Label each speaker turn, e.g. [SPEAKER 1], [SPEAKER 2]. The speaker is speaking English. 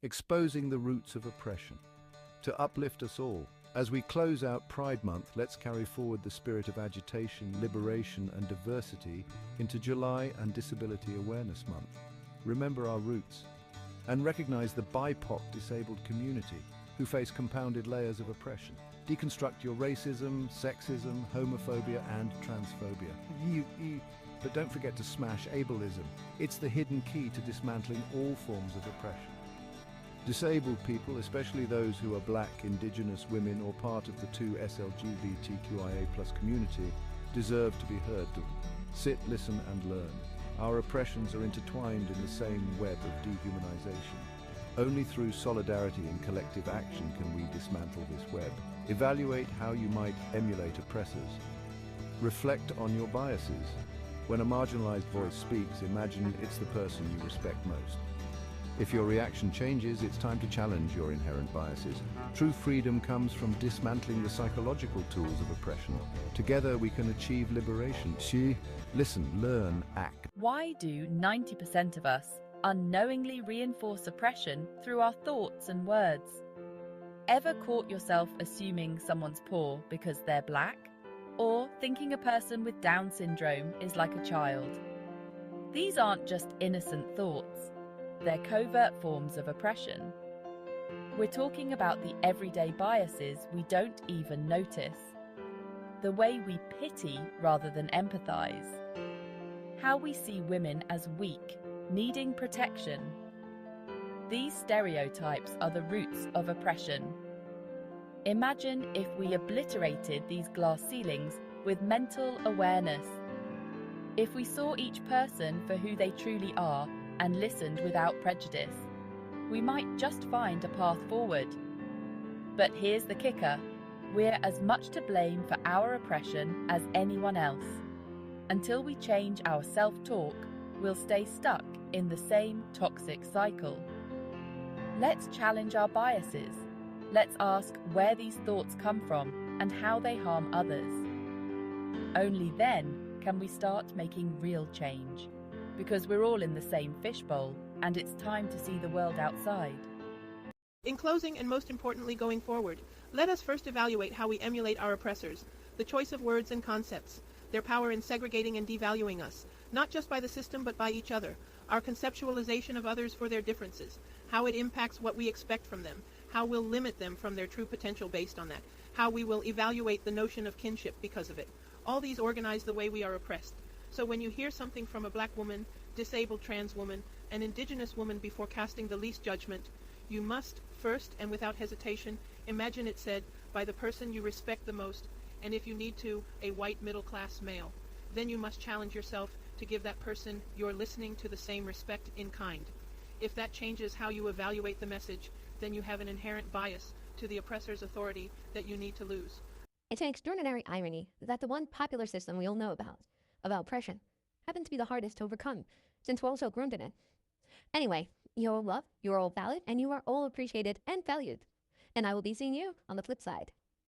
[SPEAKER 1] exposing the roots of oppression. To uplift us all, as we close out Pride Month, let's carry forward the spirit of agitation, liberation and diversity into July and Disability Awareness Month. Remember our roots and recognize the BIPOC disabled community who face compounded layers of oppression. Deconstruct your racism, sexism, homophobia and transphobia. But don't forget to smash ableism. It's the hidden key to dismantling all forms of oppression. Disabled people, especially those who are Black, Indigenous, women or part of the 2SLGBTQIA+ community, deserve to be heard. Sit, listen and learn. Our oppressions are intertwined in the same web of dehumanization. Only through solidarity and collective action can we dismantle this web. Evaluate how you might emulate oppressors. Reflect on your biases. When a marginalized voice speaks, imagine it's the person you respect most. If your reaction changes, it's time to challenge your inherent biases. True freedom comes from dismantling the psychological tools of oppression. Together we can achieve liberation. Listen, learn, act.
[SPEAKER 2] Why do 90% of us unknowingly reinforce oppression through our thoughts and words? Ever caught yourself assuming someone's poor because they're Black? Or thinking a person with Down syndrome is like a child? These aren't just innocent thoughts. They're covert forms of oppression. We're talking about the everyday biases we don't even notice. The way we pity rather than empathize. How we see women as weak, needing protection. These stereotypes are the roots of oppression. Imagine if we obliterated these glass ceilings with mental awareness. If we saw each person for who they truly are and listened without prejudice, we might just find a path forward. But here's the kicker: we're as much to blame for our oppression as anyone else. Until we change our self-talk, we'll stay stuck in the same toxic cycle. Let's challenge our biases. Let's ask where these thoughts come from and how they harm others. Only then can we start making real change. Because we're all in the same fishbowl, and it's time to see the world outside.
[SPEAKER 3] In closing, and most importantly going forward, let us first evaluate how we emulate our oppressors, the choice of words and concepts, their power in segregating and devaluing us, not just by the system but by each other, our conceptualization of others for their differences, how it impacts what we expect from them, how we'll limit them from their true potential based on that, how we will evaluate the notion of kinship because of it. All these organize the way we are oppressed. So when you hear something from a Black woman, disabled trans woman, an Indigenous woman before casting the least judgment, you must first and without hesitation imagine it said by the person you respect the most, and if you need to, a white middle-class male. Then you must challenge yourself to give that person you're listening to the same respect in kind. If that changes how you evaluate the message, then you have an inherent bias to the oppressor's authority that you need to lose.
[SPEAKER 4] It's an extraordinary irony that the one popular system we all know about oppression, happens to be the hardest to overcome, since we're all so groomed in it. Anyway, you're all loved, you're all valid, and you are all appreciated and valued. And I will be seeing you on the flip side.